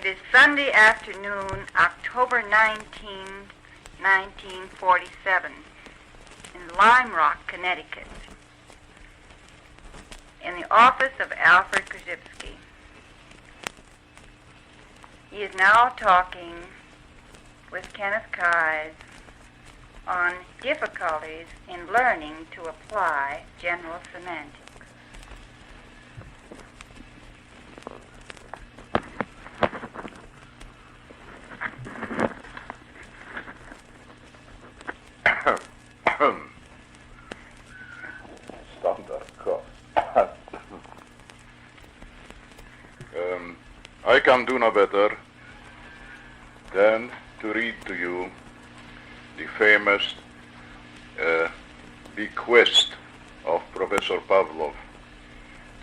is Sunday afternoon, October 19, 1947, in Lime Rock, Connecticut, in the office of Alfred Korzybski. He is now talking with Kenneth Keyes on difficulties in learning to apply general semantics. I can do no better than to read to you the famous bequest of Professor Pavlov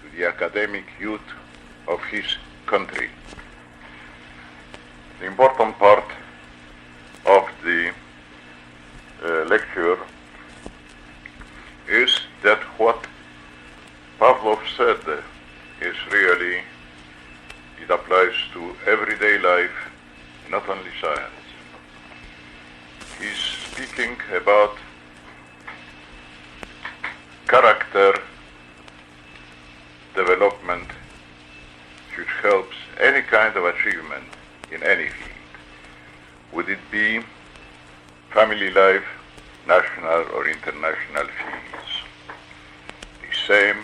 to the academic youth of his country. The important part of the lecture is that what Pavlov said is really, it applies to everyday life, not only science. He's speaking about character development which helps any kind of achievement in any field. Would it be family life, national or international fields? The same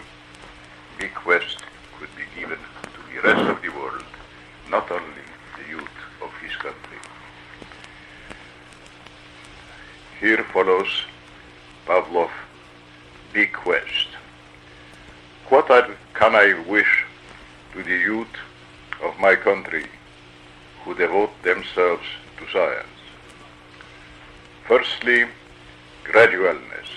bequest could be given to the rest of the world, not only the youth of his country. Here follows Pavlov's bequest. What can I wish to the youth of my country who devote themselves to science? Firstly, gradualness,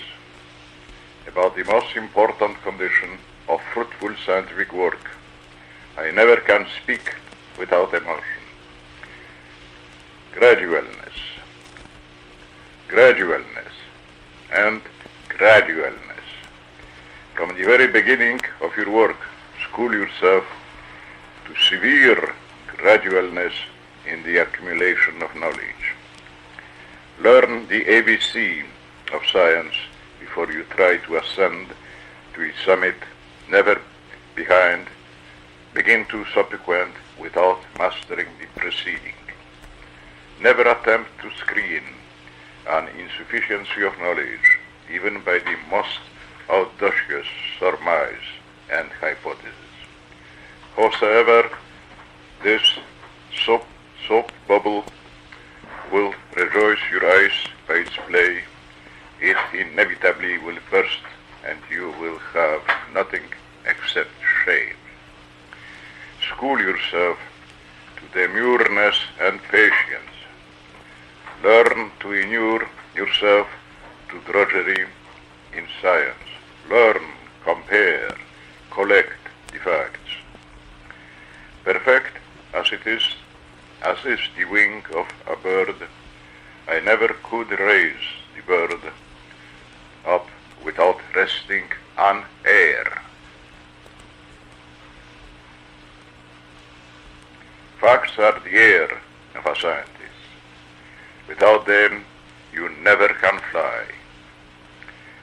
about the most important condition of fruitful scientific work. I never can speak without emotion. Gradualness, and gradualness. From the very beginning of your work, school yourself to severe gradualness in the accumulation of knowledge. Learn the ABC of science before you try to ascend to its summit, never behind. Begin to subsequent without mastering the preceding. Never attempt to screen an insufficiency of knowledge, even by the most audacious surmise and hypothesis. Howsoever this soap bubble will rejoice your eyes by its play, it inevitably will burst, and you will have nothing except shame. School yourself to demureness and patience. Learn to inure yourself to drudgery in science. Learn, compare, collect the facts. Perfect as is the wing of a bird, I never could raise the bird up without resting on air. Facts are the air of a scientist. Without them, you never can fly.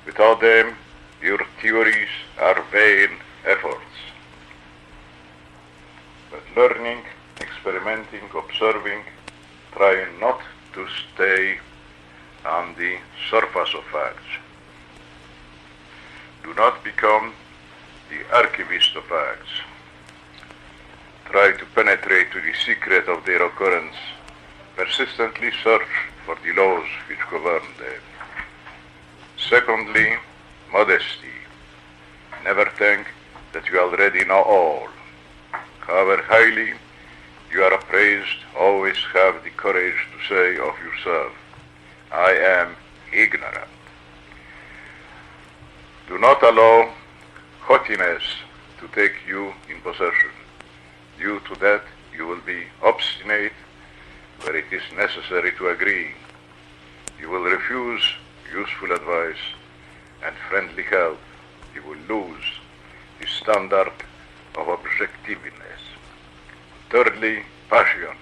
Without them, your theories are vain efforts. But learning, experimenting, observing, trying not to stay on the surface of facts. Do not become the archivist of facts. Try to penetrate to the secret of their occurrence. Persistently search for the laws which govern them. Secondly, modesty. Never think that you already know all. However highly you are appraised, always have the courage to say of yourself, I am ignorant. Do not allow haughtiness to take you in possession. Due to that, you will be obstinate where it is necessary to agree. You will refuse useful advice and friendly help. You will lose the standard of objectiveness. Thirdly, passion.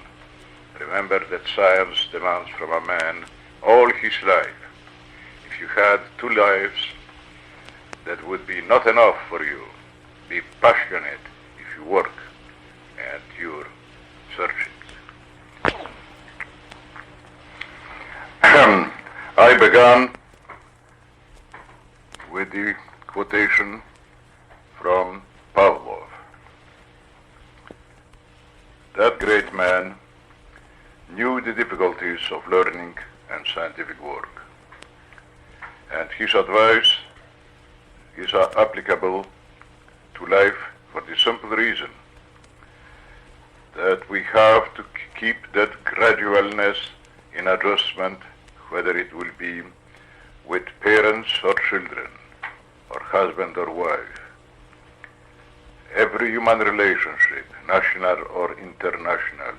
Remember that science demands from a man all his life. If you had 2 lives, that would be not enough for you. Be passionate if you work at your searchings. I began with the quotation from Pavlov. That great man knew the difficulties of learning and scientific work, and his advice is applicable to life for the simple reason that we have to keep that gradualness in adjustment, whether it will be with parents or children, or husband or wife. Every human relationship, national or international,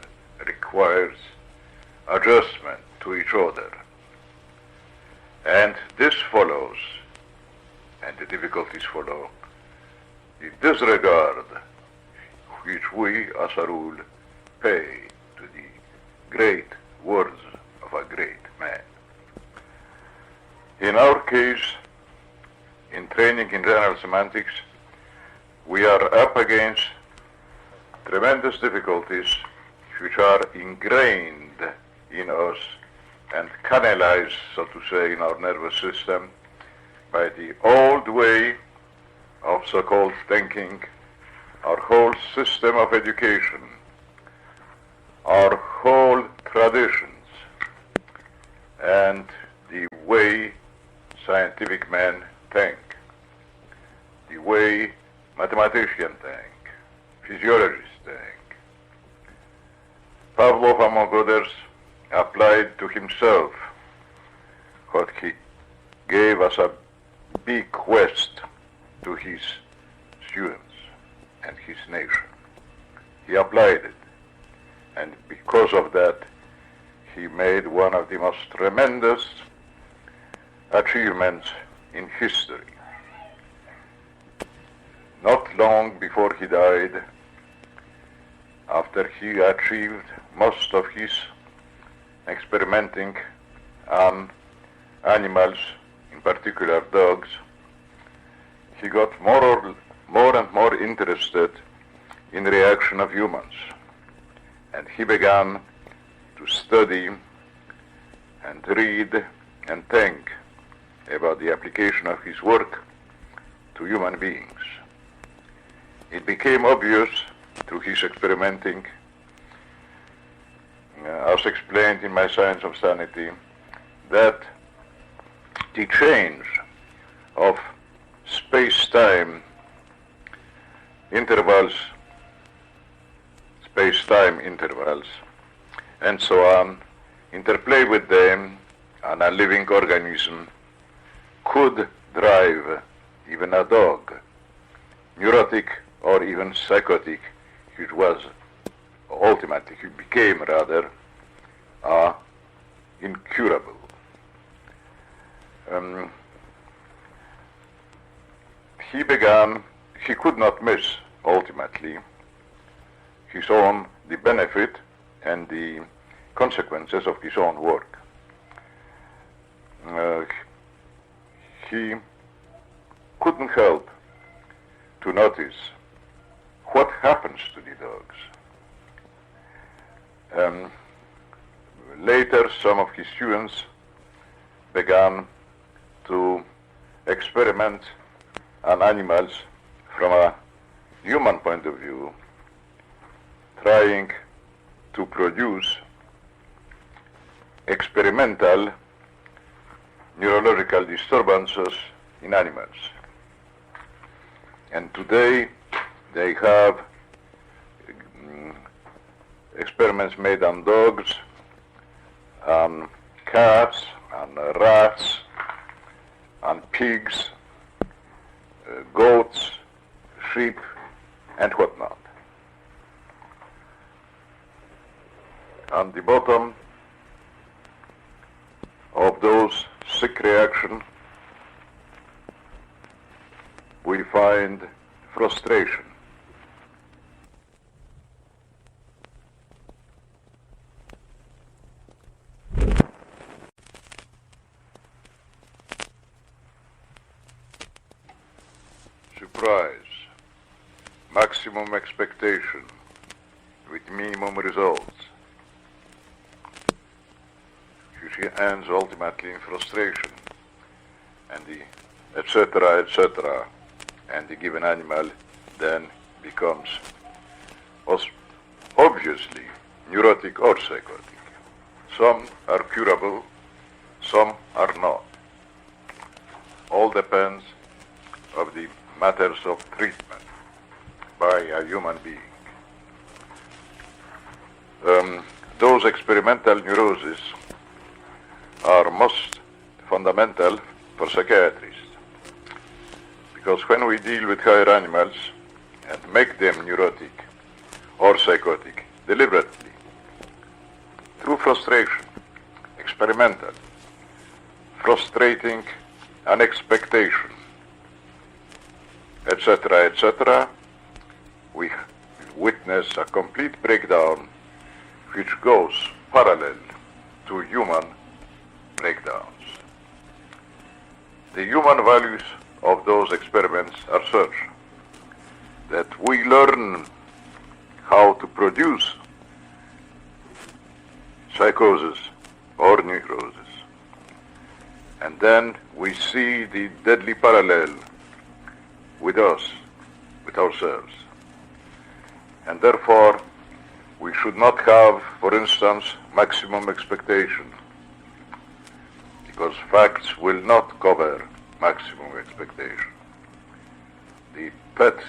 requires adjustment to each other. And this follows, and the difficulties follow, the disregard which we, as a rule, pay to the great words of a great man. In our case, in training in general semantics, we are up against tremendous difficulties which are ingrained in us and canalized, so to say, in our nervous system by the old way of so-called thinking, our whole system of education, our whole traditions, and the way scientific men think, the way mathematicians think, physiologists think. Pavlov, among others, applied to himself what he gave as a big quest to his students and his nation. He applied it, and because of that, he made one of the most tremendous achievements in history. Not long before he died, after he achieved most of his experimenting on animals, in particular dogs, he got more and more interested in the reaction of humans. And he began to study and read and think about the application of his work to human beings. It became obvious through his experimenting, as explained in my Science of Sanity, that the change of space-time intervals, and so on, interplay with them on a living organism, could drive even a dog, neurotic or even psychotic, which was ultimately, he became rather, incurable. He could not miss, ultimately, the benefit and the consequences of his own work. He couldn't help to notice what happens to the dogs. Later, some of his students began to experiment on animals from a human point of view, trying to produce experimental neurological disturbances in animals. And today they have experiments made on dogs, on cats, on rats, on pigs, goats, sheep, and whatnot. On the bottom of those sick reactions, we find frustration. price, maximum expectation with minimum results, which ends ultimately in frustration, and the etc., and the given animal then becomes obviously neurotic or psychotic. Some are curable, some are not. All depends of the matters of treatment by a human being. Those experimental neuroses are most fundamental for psychiatrists, because when we deal with higher animals and make them neurotic or psychotic deliberately, through frustration, experimental, frustrating an expectation, etc., we witness a complete breakdown which goes parallel to human breakdowns. The human values of those experiments are such that we learn how to produce psychosis or neurosis, and then we see the deadly parallel with us, with ourselves. And therefore, we should not have, for instance, maximum expectation, because facts will not cover maximum expectation. The pet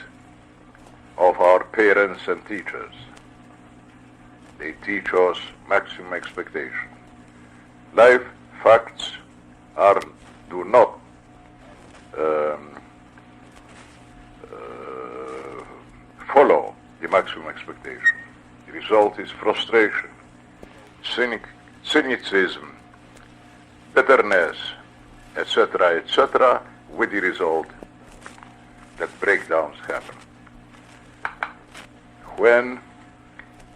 of our parents and teachers, they teach us maximum expectation. Life facts do not follow the maximum expectation. The result is frustration, cynicism, bitterness, etc., with the result that breakdowns happen. When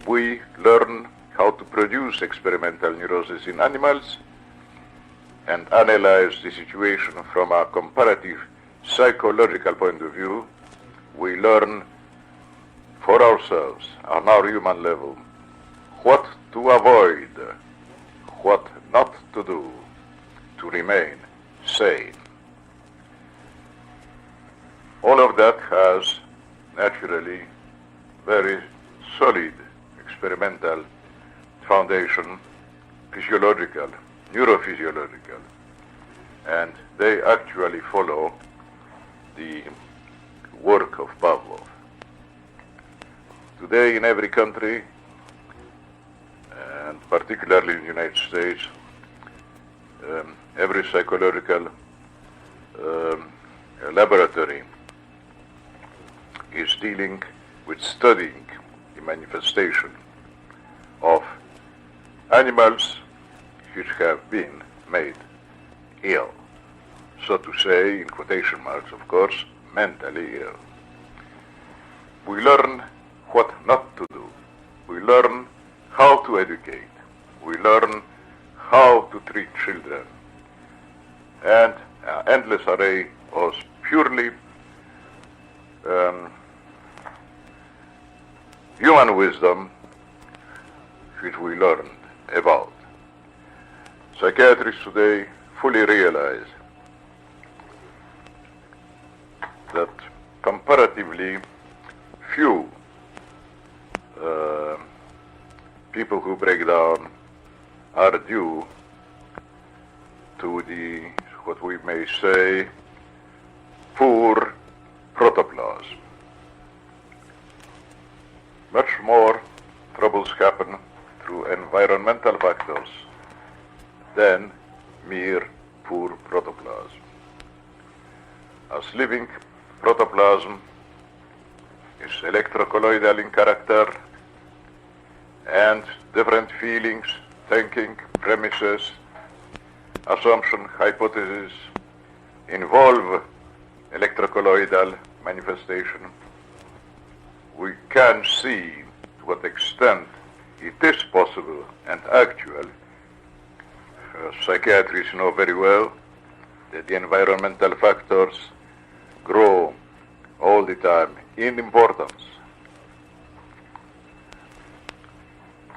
we learn how to produce experimental neuroses in animals and analyze the situation from a comparative psychological point of view, we learn for ourselves, on our human level, what to avoid, what not to do to remain sane. All of that has naturally very solid experimental foundation, physiological, neurophysiological, and they actually follow the work of Pavlov. Today in every country, and particularly in the United States, every psychological laboratory is dealing with studying the manifestation of animals which have been made ill, so to say, in quotation marks, of course, mentally ill. We learn what not to do. We learn how to educate. We learn how to treat children. And an endless array of purely human wisdom which we learned about. Psychiatrists today fully realize that comparatively few people who break down are due to the, what we may say, poor protoplasm. Much more troubles happen through environmental factors than mere poor protoplasm. As living protoplasm is electrocolloidal in character, and different feelings, thinking, premises, assumption, hypothesis involve electrocolloidal manifestation. We can see to what extent it is possible and actual. Psychiatrists know very well that the environmental factors grow all the time in importance.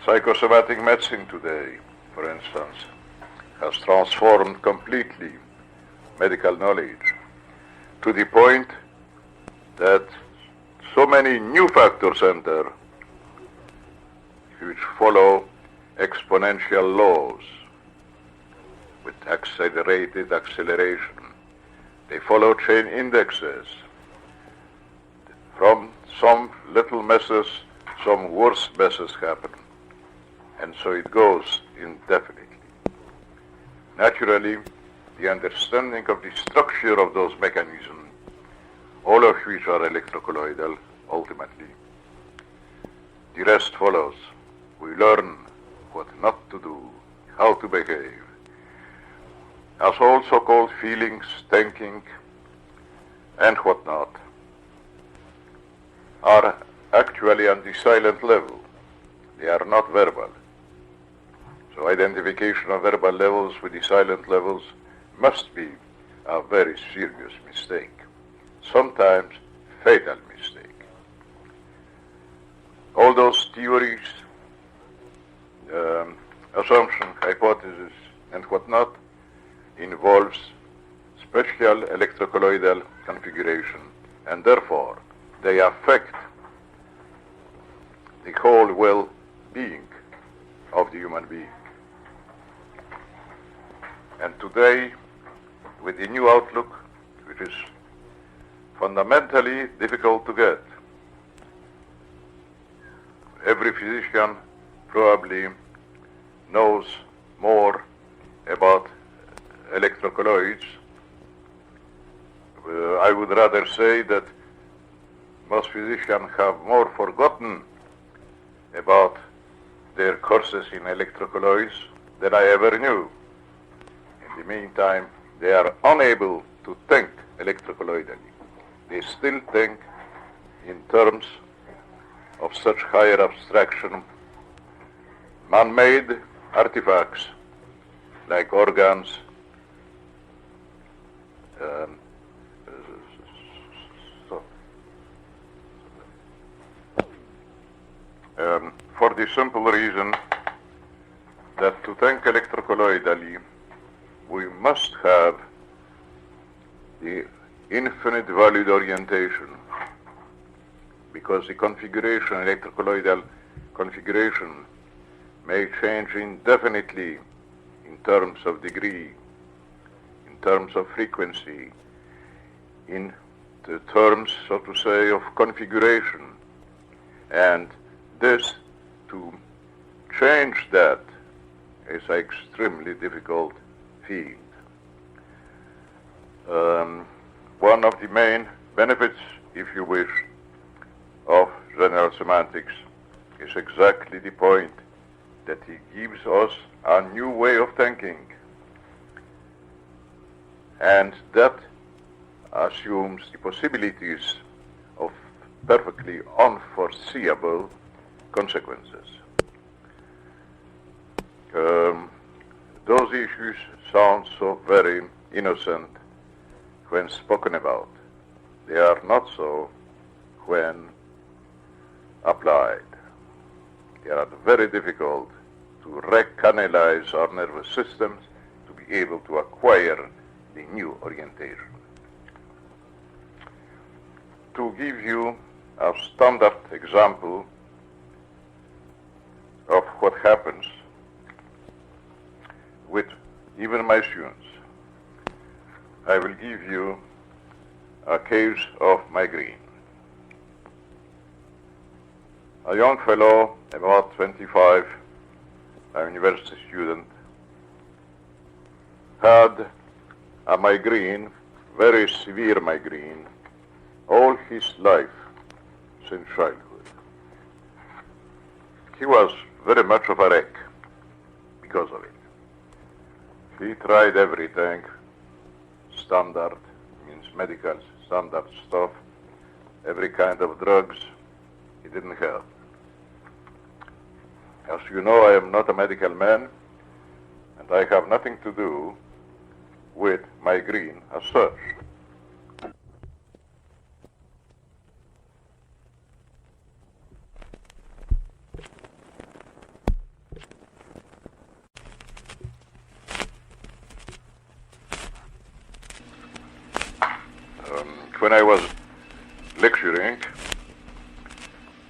Psychosomatic medicine today, for instance, has transformed completely medical knowledge to the point that so many new factors enter which follow exponential laws with accelerated acceleration. They follow chain indexes. From some little messes, some worse messes happen. And so it goes indefinitely. Naturally, the understanding of the structure of those mechanisms, all of which are electrocolloidal, ultimately, the rest follows. We learn what not to do, how to behave. As all so-called feelings, thinking, and whatnot, are actually on the silent level. They are not verbal. So identification of verbal levels with the silent levels must be a very serious mistake, sometimes fatal mistake. All those theories, assumption, hypothesis, and whatnot involves special electrocolloidal configuration, and therefore they affect the whole well-being of the human being. And today, with the new outlook, which is fundamentally difficult to get, every physician probably knows more about electrocolloids. I would rather say that most physicians have more forgotten about their courses in electrocolloids than I ever knew. In the meantime, they are unable to think electrocolloidally. They still think in terms of such higher abstraction, man-made artifacts like organs, for the simple reason that to think electrocolloidally, we must have the infinite valued orientation, because the configuration, electrocolloidal configuration, may change indefinitely in terms of degree, in terms of frequency, in the terms, so to say, of configuration. And this, to change that, is an extremely difficult field. One of the main benefits, if you wish, of general semantics is exactly the point that he gives us a new way of thinking, and that assumes the possibilities of perfectly unforeseeable consequences. Those issues sound so very innocent when spoken about. They are not so when applied. They are very difficult to recanalize our nervous systems to be able to acquire the new orientation. To give you a standard example of what happens with even my students, I will give you a case of migraine. A young fellow, about 25, a university student, had a migraine, very severe migraine, all his life since childhood. He was very much of a wreck because of it. He tried everything, standard, means medical standard stuff, every kind of drugs. It didn't help. As you know, I am not a medical man, and I have nothing to do with migraine as such. when I was lecturing,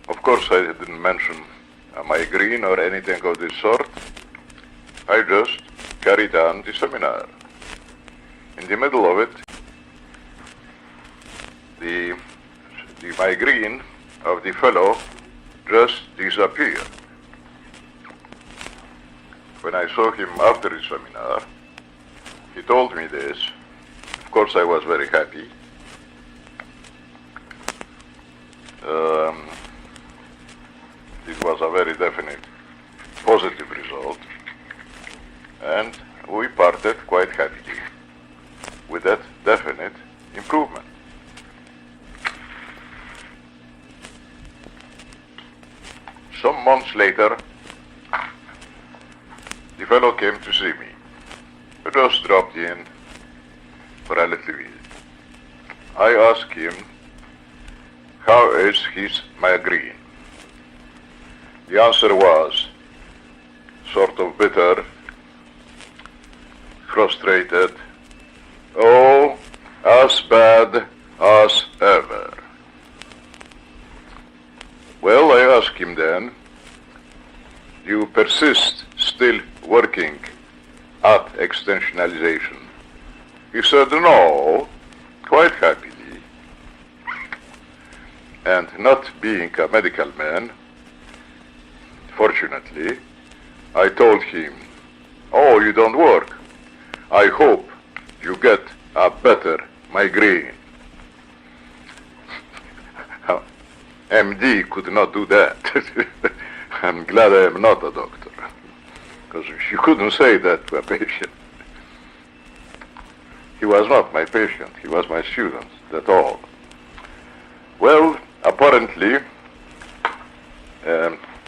of course I didn't mention a migraine or anything of this sort. I just carried on the seminar. In the middle of it, the migraine of the fellow just disappeared. When I saw him after the seminar, he told me this. Of course, I was very happy. It was a very definite positive result, and we parted quite happily with that definite improvement. Some months later, the fellow came to see me. He just dropped in for a little visit. I asked him, how is his migraine? The answer was sort of bitter, frustrated, oh, as bad as ever. Well, I asked him then, do you persist still working at extensionalization? He said no, quite happily. And not being a medical man, fortunately, I told him, oh, you don't work. I hope you get a better migraine. MD could not do that. I'm glad I am not a doctor, because you couldn't say that to a patient. He was not my patient, he was my student, that's all. Well, apparently,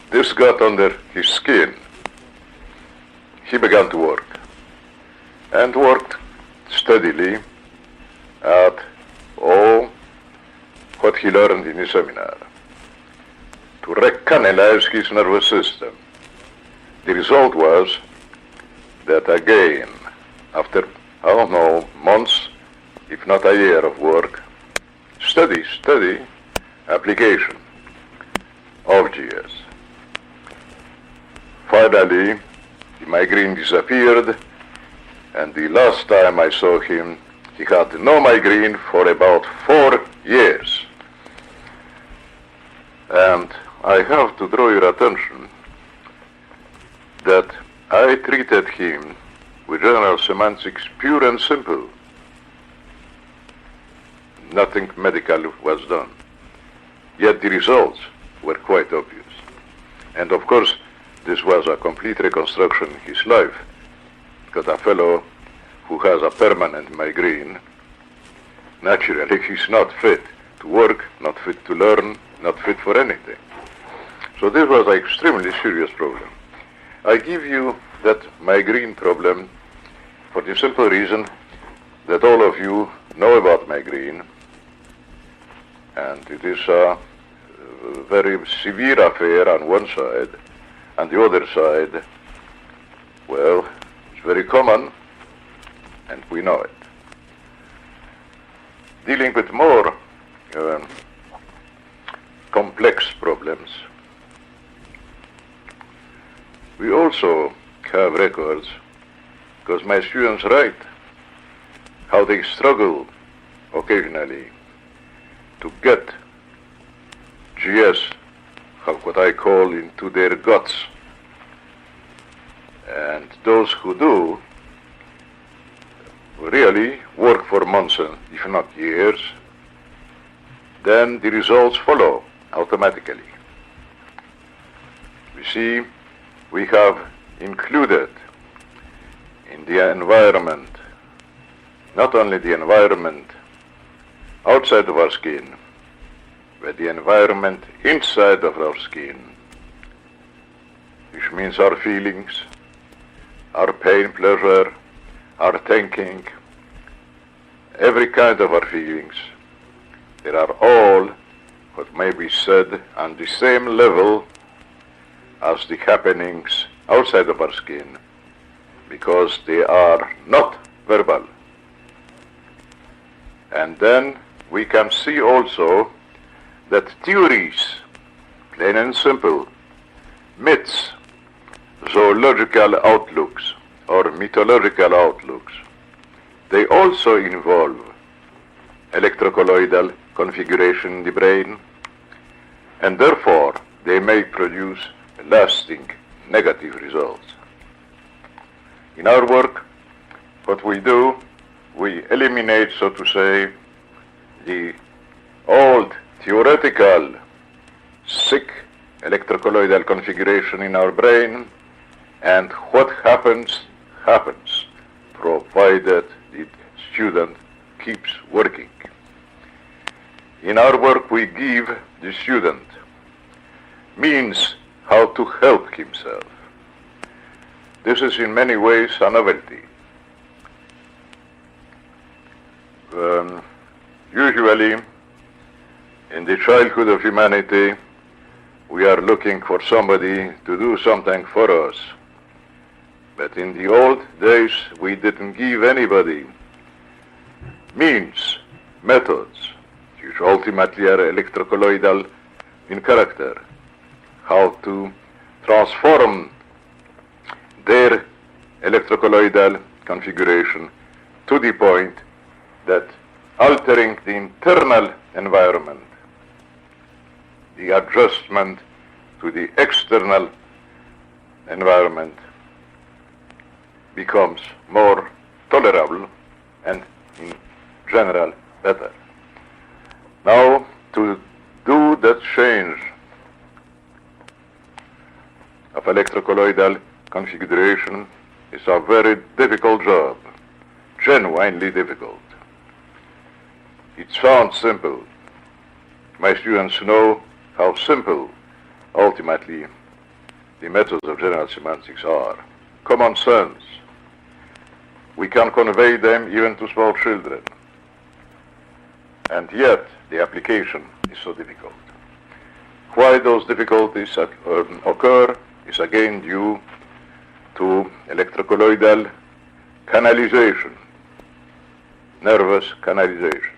this got under his skin. He began to work, and worked steadily at, what he learned in his seminar, to recanalize his nervous system. The result was that again, after, I don't know, months, if not a year of work, steady application of GS. Finally, the migraine disappeared, and the last time I saw him, he had no migraine for about 4 years. And I have to draw your attention that I treated him with general semantics pure and simple. Nothing medical was done. Yet the results were quite obvious. And of course, this was a complete reconstruction in his life, because a fellow who has a permanent migraine, naturally he's not fit to work, not fit to learn, not fit for anything. So this was an extremely serious problem. I give you that migraine problem for the simple reason that all of you know about migraine, and it is a very severe affair on one side, and the other side, well, it's very common, and we know it. Dealing with more complex problems, we also have records, because my students write how they struggle occasionally to get GS, what I call, into their guts. And those who do really work for months, if not years, then the results follow automatically. We see we have included in the environment, not only the environment outside of our skin, but the environment inside of our skin, which means our feelings, our pain, pleasure, our thinking, every kind of our feelings. They are all what may be said on the same level as the happenings outside of our skin, because they are not verbal. And then we can see also that theories, plain and simple, myths, zoological outlooks, or mythological outlooks, they also involve electrocolloidal configuration in the brain, and therefore they may produce lasting negative results. In our work, what we do, we eliminate, so to say, the old theoretical sick electrocolloidal configuration in our brain, and what happens, happens, provided the student keeps working. In our work, we give the student means how to help himself. This is in many ways a novelty. Usually, in the childhood of humanity, we are looking for somebody to do something for us. But in the old days, we didn't give anybody means, methods, which ultimately are electrocolloidal in character, how to transform their electrocolloidal configuration to the point that altering the internal environment, the adjustment to the external environment becomes more tolerable and in general better. Now, to do that change of electrocolloidal configuration is a very difficult job, genuinely difficult. It sounds simple. My students know how simple, ultimately, the methods of general semantics are. Common sense. We can convey them even to small children. And yet, the application is so difficult. Why those difficulties occur is again due to electrocolloidal canalization, nervous canalization,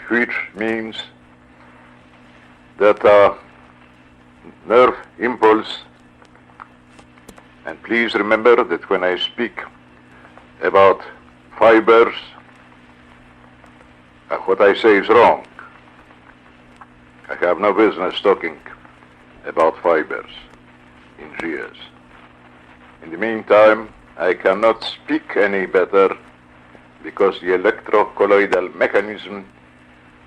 which means that a nerve impulse, and please remember that when I speak about fibers, what I say is wrong. I have no business talking about fibers in GS. In the meantime, I cannot speak any better because the electrocolloidal mechanisms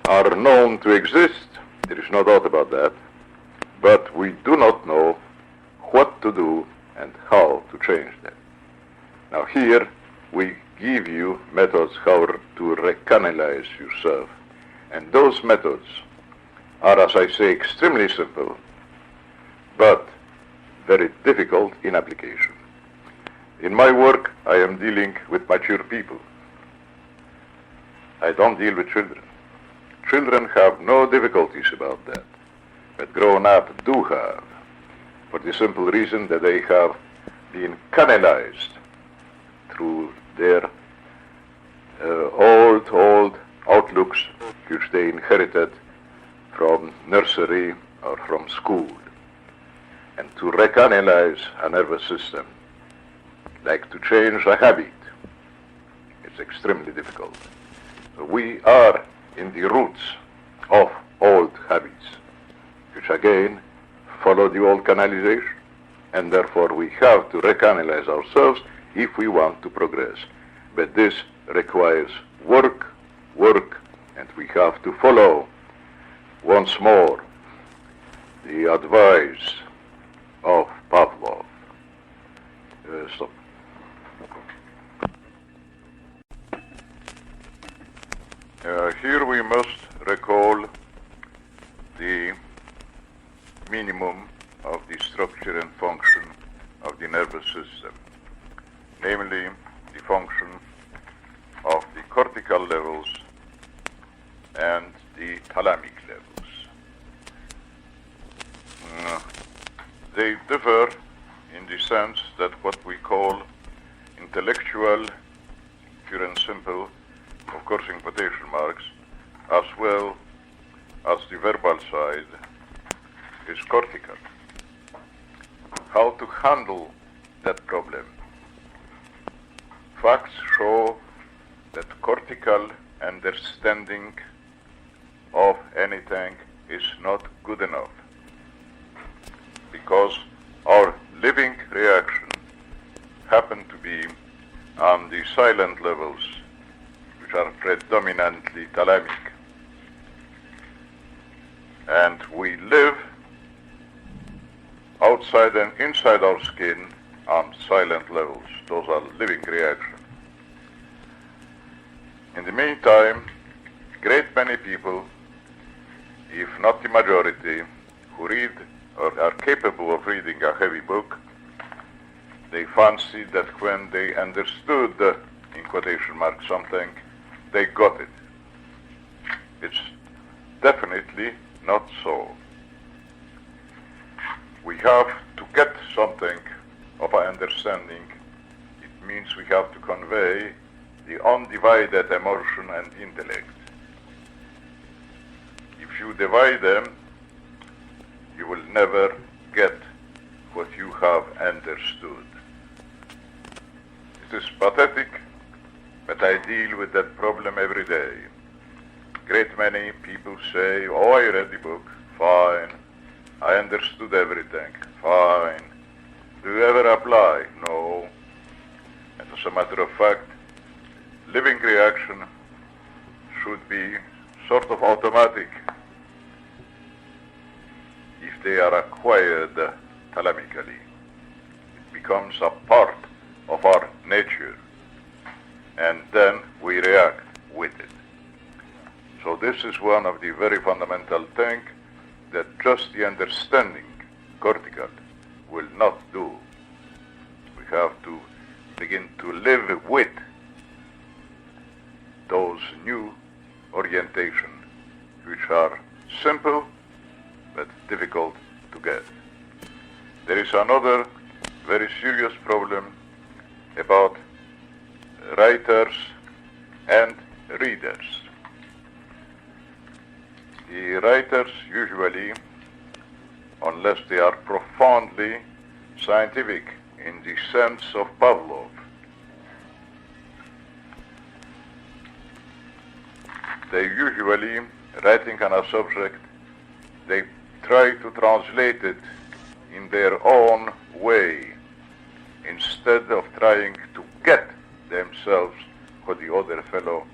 are known to exist. There is no doubt about that. But we do not know what to do and how to change them. Now here we give you methods how to recanalize yourself. And those methods are, as I say, extremely simple, but very difficult in application. In my work, I am dealing with mature people. I don't deal with children. Children have no difficulties about that, but grown-up do have, for the simple reason that they have been canalized through their old outlooks which they inherited from nursery or from school. And to recanalize a nervous system, like to change a habit, it's extremely difficult. We are in the roots of old habits, which again follow the old canalization, and therefore we have to recanalize ourselves if we want to progress. But this requires work, and we have to follow once more the advice of Pavlov. Stop. Here we must recall the minimum of the structure and function of the nervous system, namely the function of the cortical levels and the thalamic levels. They differ in the sense that what we call intellectual, pure and simple, of course in quotation marks, as well as the verbal side, is cortical. How to handle that problem? Facts show that cortical understanding of anything is not good enough, because our living reaction happen to be on the silent levels, which are predominantly thalamic. And we live outside and inside our skin on silent levels. Those are living reactions. In the meantime, great many people, if not the majority, who read or are capable of reading a heavy book, they fancy that when they understood, in quotation marks, something, they got it. It's definitely not so. We have to get something of our understanding. It means we have to convey the undivided emotion and intellect. If you divide them, you will never get what you have understood. It is pathetic, but I deal with that problem every day. Great many people say, oh, I read the book, fine. I understood everything, fine. Do you ever apply? No. And as a matter of fact, living reaction should be sort of automatic if they are acquired thalamically. It becomes a part of our nature, and then we react with it. So this is one of the very fundamental things that just the understanding, cortical, will not do. We have to begin to live with those new orientations, which are simple but difficult to get. There is another very serious problem about writers and readers. The writers usually, unless they are profoundly scientific in the sense of Pavlov, they usually, writing on a subject, they try to translate it in their own way, instead of trying to get themselves what the other fellow,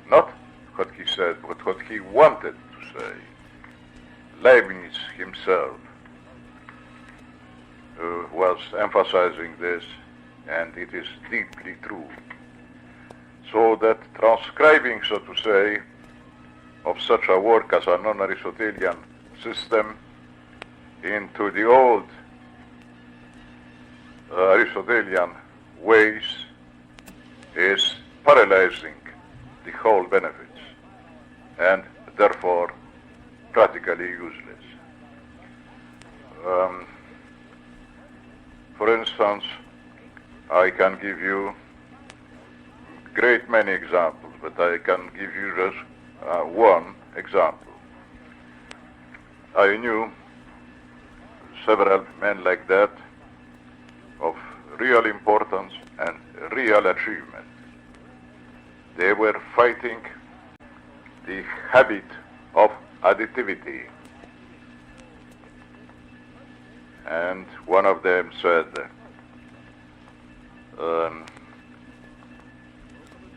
not what he said, but what he wanted to say. Leibniz himself was emphasizing this, and it is deeply true. So that transcribing, so to say, of such a work as a non-Aristotelian system into the old Aristotelian ways is paralyzing the whole benefits, and therefore practically useless. For instance, I can give you great many examples, but I can give you just one example. I knew several men like that of real importance and real achievement. They were fighting the habit of additivity. And one of them said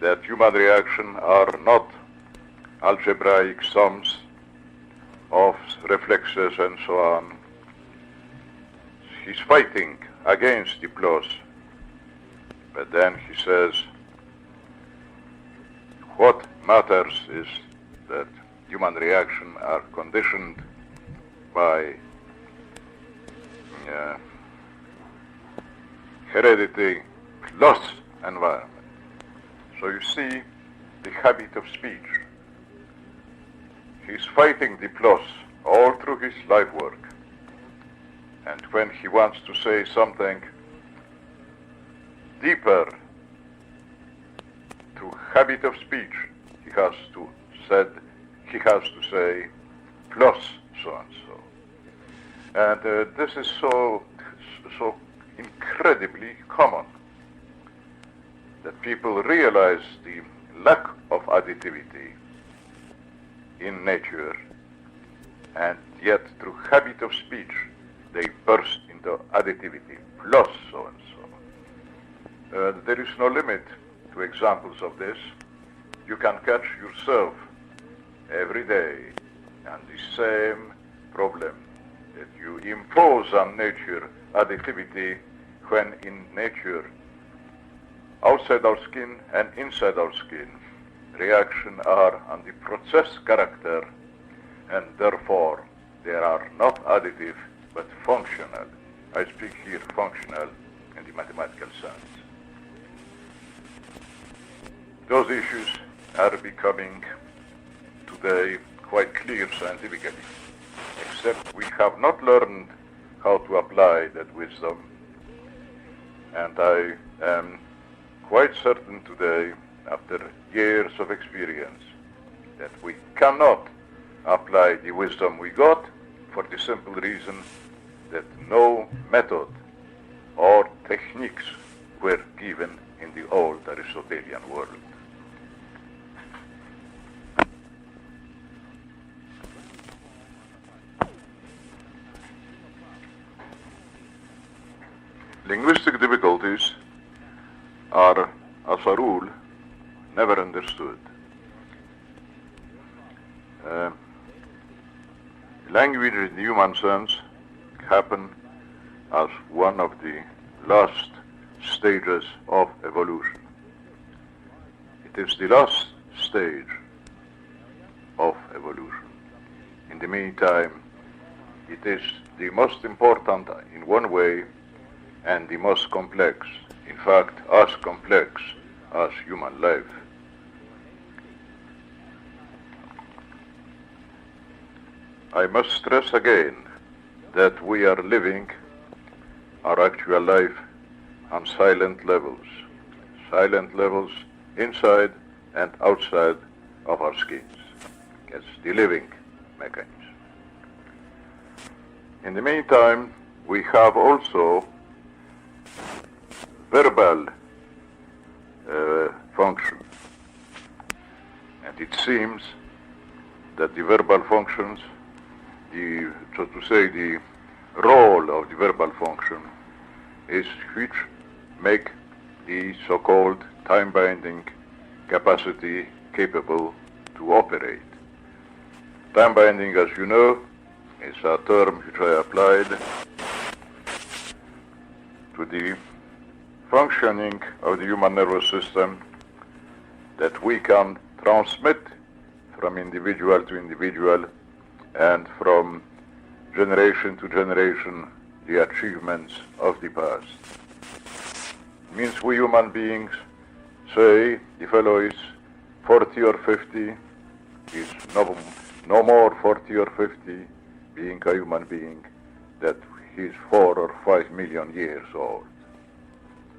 that human reactions are not algebraic sums of reflexes and so on. He's fighting against the plus. But then he says, what matters is that human reactions are conditioned by heredity plus environment. So you see the habit of speech. He's fighting the plus all through his life work. And when he wants to say something deeper to habit of speech, has to say plus so and so. And this is so incredibly common that people realize the lack of additivity in nature, and yet through habit of speech they burst into additivity plus so and so. There is no limit to examples of this. You can catch yourself every day and the same problem, that you impose on nature additivity when in nature, outside our skin and inside our skin, reactions are on the process character, and therefore they are not additive but functional. I speak here functional in the mathematical sense. Those issues are becoming today quite clear scientifically, except we have not learned how to apply that wisdom. And I am quite certain today, after years of experience, that we cannot apply the wisdom we got, for the simple reason that no method or techniques were given in the old Aristotelian world. Linguistic difficulties are, as a rule, never understood. Language in the human sense happen as one of the last stages of evolution. It is the last stage of evolution. In the meantime, it is the most important in one way and the most complex, in fact, as complex as human life. I must stress again that we are living our actual life on silent levels inside and outside of our skins. It's the living mechanism. In the meantime, we have also verbal function, and it seems that the verbal functions, so to say, the role of the verbal function is which make the so-called time-binding capacity capable to operate. Time-binding, as you know, is a term which I applied to the functioning of the human nervous system, that we can transmit from individual to individual and from generation to generation the achievements of the past. It means we human beings say the fellow is 40 or 50, is no more 40 or 50 being a human being, that he's 4 or 5 million years old.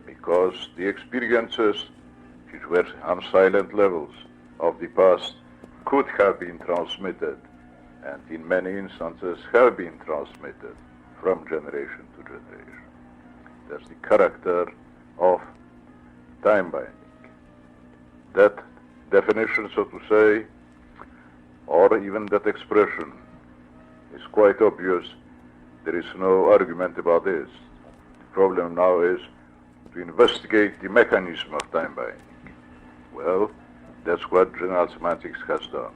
Because the experiences which were on silent levels of the past could have been transmitted, and in many instances have been transmitted from generation to generation. That's the character of time binding. That definition, so to say, or even that expression, is quite obvious. There is no argument about this. The problem now is to investigate the mechanism of time binding. Well, that's what general semantics has done.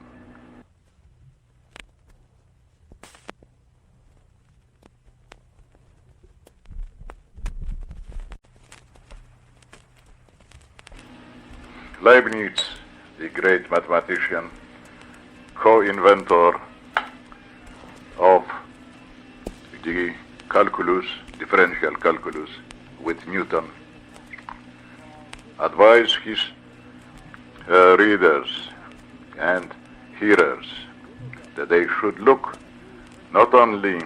Leibniz, the great mathematician, co-inventor of the calculus, differential calculus, with Newton, advised his readers and hearers that they should look not only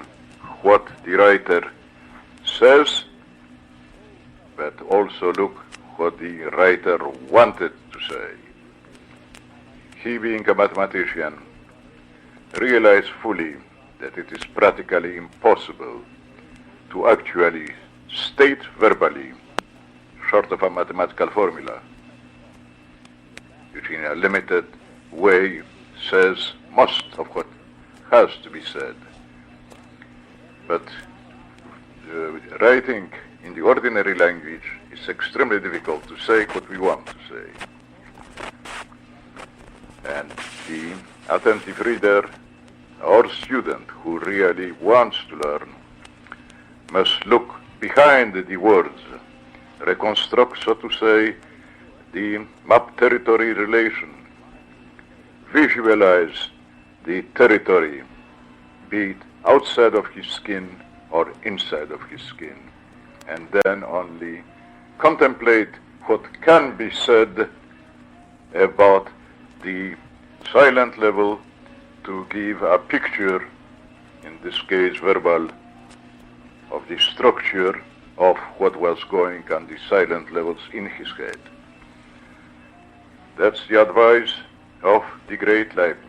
what the writer says, but also look what the writer wanted to say. he, being a mathematician, realized fully that it is practically impossible to actually state verbally, short of a mathematical formula, which in a limited way says most of what has to be said. But writing in the ordinary language is extremely difficult to say what we want to say. And the attentive reader or student who really wants to learn must look behind the words, reconstruct, so to say, the map territory relation, visualize the territory, be it outside of his skin or inside of his skin, and then only contemplate what can be said about the silent level to give a picture, in this case verbal, of the structure of what was going on the silent levels in his head. That's the advice of the great Leibniz.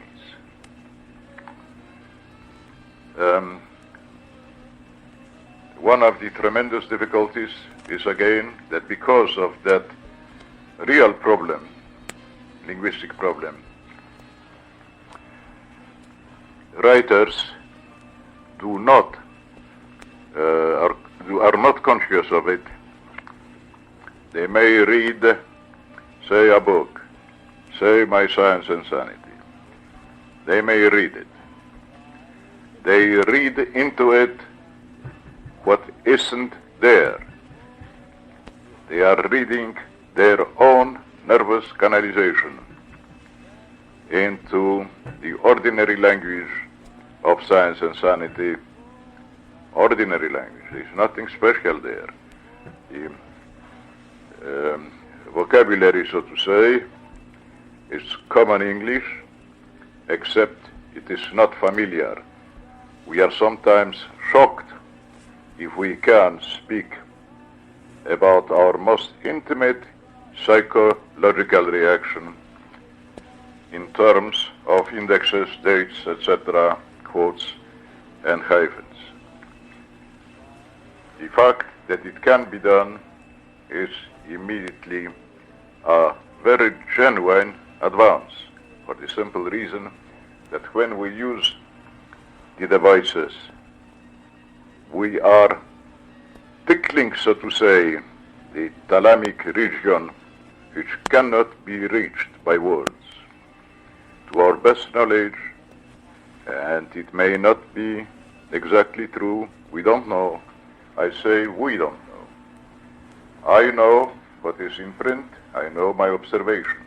One of the tremendous difficulties is again that because of that real problem, linguistic problem, writers are not conscious of it. They may read, say, a book, say, My Science and Sanity. They may read it. They read into it what isn't there. They are reading their own nervous canalization into the ordinary language of Science and Sanity. Ordinary language. There's nothing special there. The vocabulary, so to say, is common English, except it is not familiar. We are sometimes shocked if we can speak about our most intimate psychological reaction in terms of indexes, dates, etc., quotes, and hyphens. The fact that it can be done is immediately a very genuine advance, for the simple reason that when we use the devices, we are tickling, so to say, the thalamic region which cannot be reached by words. To our best knowledge, and it may not be exactly true, we don't know. I say we don't know. I know what is in print, I know my observation,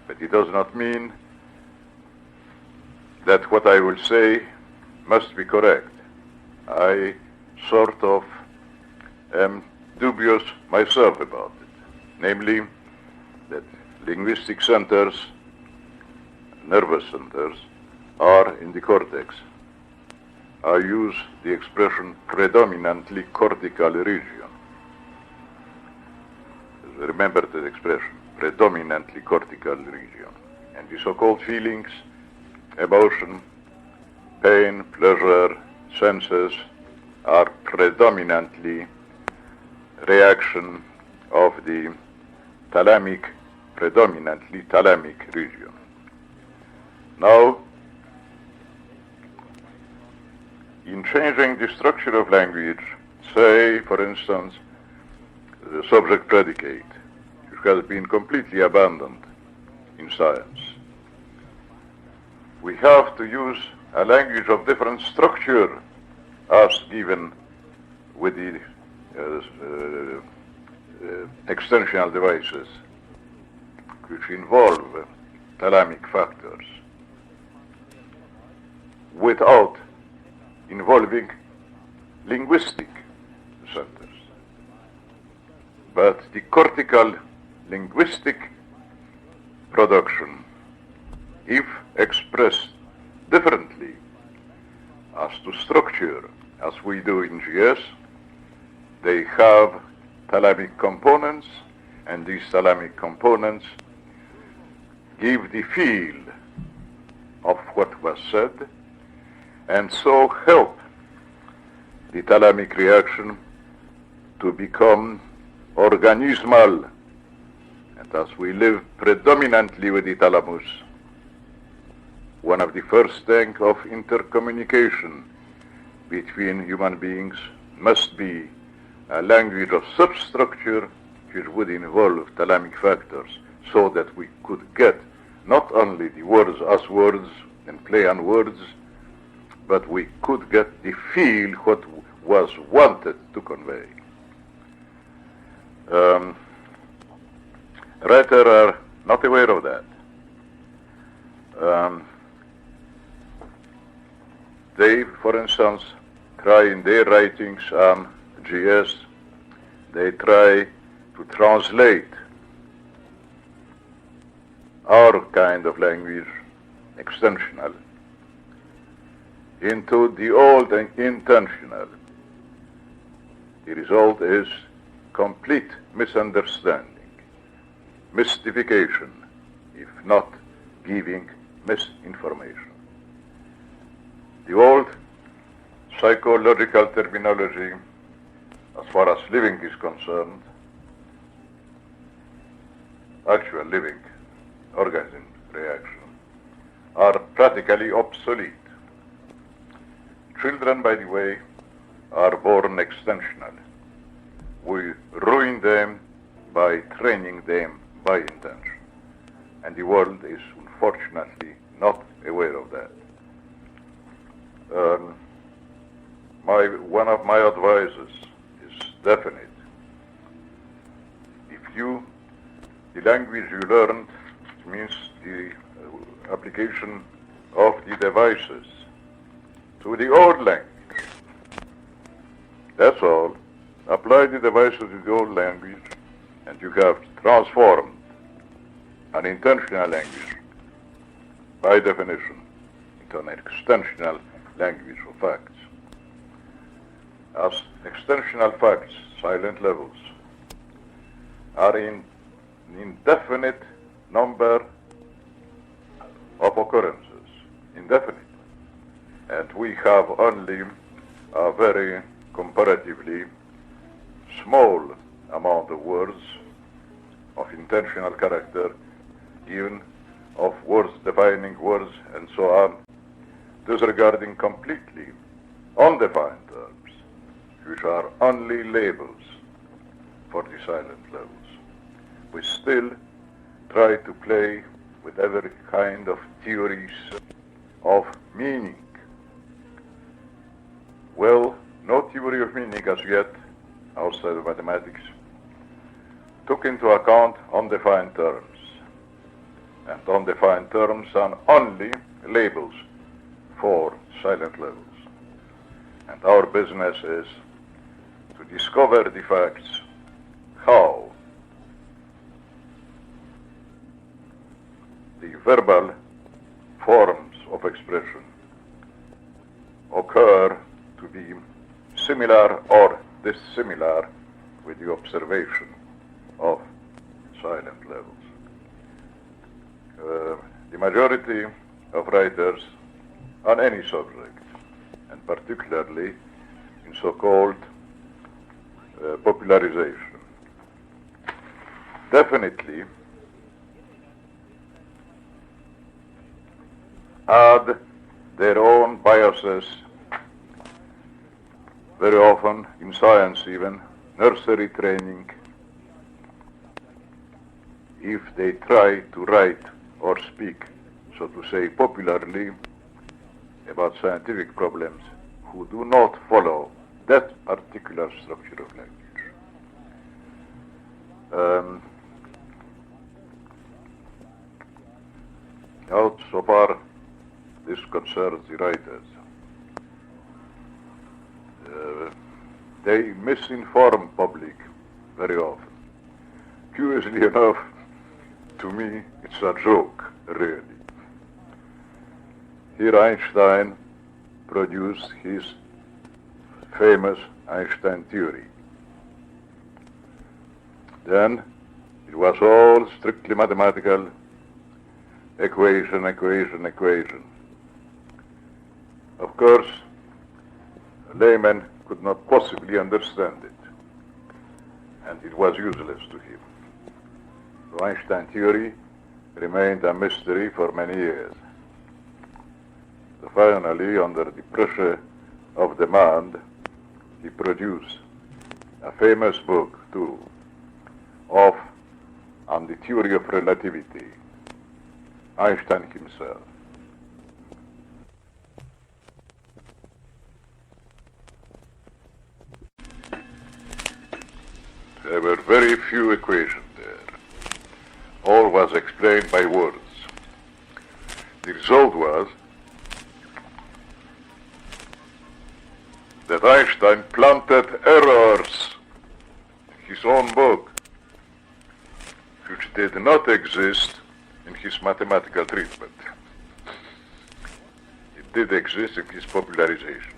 but it does not mean that what I will say must be correct. I sort of am dubious myself about it, namely that linguistic centers, nervous centers, are in the cortex. I use the expression predominantly cortical region. Remember that expression, predominantly cortical region. And the so-called feelings, emotion, pain, pleasure, senses are predominantly reaction of the predominantly thalamic region. Now, in changing the structure of language, say, for instance, the subject-predicate, which has been completely abandoned in science, we have to use a language of different structure as given with the extensional devices, which involve thalamic factors, without involving linguistic centers. But the cortical linguistic production, if expressed differently as to structure as we do in GS, they have thalamic components, and these thalamic components give the feel of what was said, and so help the thalamic reaction to become organismal. And as we live predominantly with the thalamus, one of the first things of intercommunication between human beings must be a language of such structure which would involve thalamic factors, so that we could get not only the words as words and play on words, but we could get the feel what was wanted to convey. Writers are not aware of that. They, for instance, try in their writings on GS, they try to translate our kind of language, extensional, into the old and intentional. The result is complete misunderstanding, mystification, if not giving misinformation. The old psychological terminology, as far as living is concerned, actual living organism reaction, are practically obsolete. Children, by the way, are born extensional. We ruin them by training them by intention. And the world is unfortunately not aware of that. One of my advices is definite. If the language you learned means the application of the devices to the old language. That's all. Apply the devices to the old language, and you have transformed an intentional language, by definition, into an extensional language of facts. As extensional facts, silent levels, are in an indefinite number of occurrences, indefinite. And we have only a very comparatively small amount of words of intentional character, even of words defining words and so on, disregarding completely undefined terms, which are only labels for the silent levels. We still try to play with every kind of theories of meaning. Well, no theory of meaning as yet, outside of mathematics, took into account undefined terms. And undefined terms are only labels for silent levels. And our business is to discover the facts how the verbal forms of expression occur to be similar or dissimilar with the observation of silent levels. The majority of writers on any subject, and particularly in so-called popularization, definitely add their own biases, very often in science even, nursery training, if they try to write or speak, so to say, popularly about scientific problems, who do not follow that particular structure of language. Now, so far, this concerns the writers. They misinform public very often. Curiously enough, to me, it's a joke, really. Here Einstein produced his famous Einstein theory. Then it was all strictly mathematical, equation, equation, equation. Of course, a layman could not possibly understand it, and it was useless to him. So Einstein's theory remained a mystery for many years. So finally, under the pressure of demand, he produced a famous book, too, on the theory of relativity, Einstein himself. There were very few equations there. All was explained by words. The result was that Einstein planted errors in his own book, which did not exist in his mathematical treatment. It did exist in his popularization.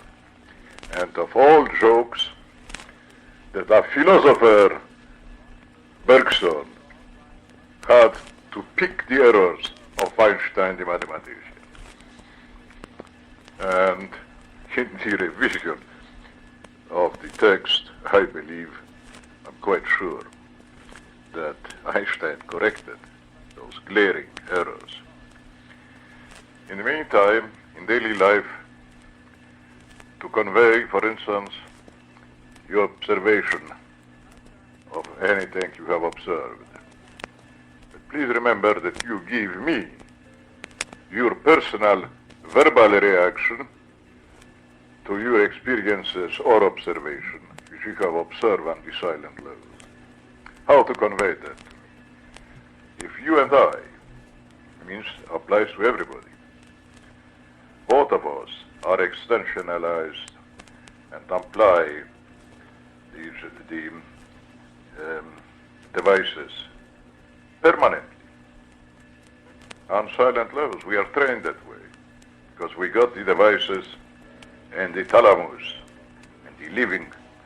And of all jokes, that a philosopher, Bergson, had to pick the errors of Einstein the mathematician. And in the revision of the text, I believe, I'm quite sure, that Einstein corrected those glaring errors. In the meantime, in daily life, to convey, for instance, your observation of anything you have observed, but please remember that you give me your personal verbal reaction to your experiences or observation, which you have observed on the silent level. How to convey that? If you and I, means applies to everybody, both of us are extensionalized and apply the devices permanently. On silent levels, we are trained that way, because we got the devices and the thalamus and the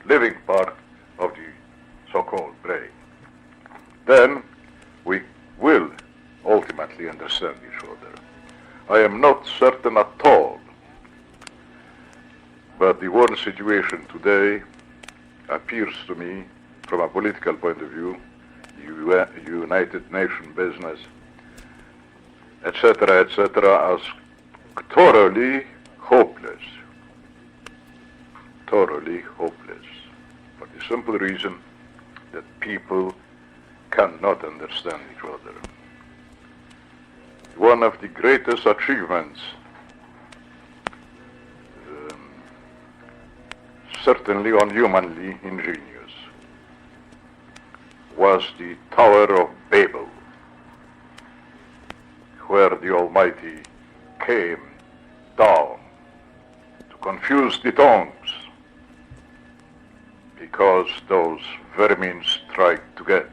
living part of the so-called brain. Then we will ultimately understand each other. I am not certain at all, but the world situation today appears to me, from a political point of view, United Nations business, etc., as thoroughly hopeless. Thoroughly hopeless. For the simple reason that people cannot understand each other. One of the greatest achievements, certainly unhumanly ingenious, was the Tower of Babel, where the Almighty came down to confuse the tongues, because those vermin tried to get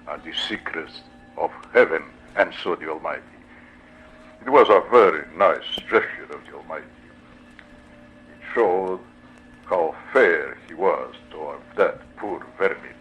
at the secrets of heaven, and so the Almighty. It was a very nice gesture of the Almighty. It showed how fair he was toward that poor vermin.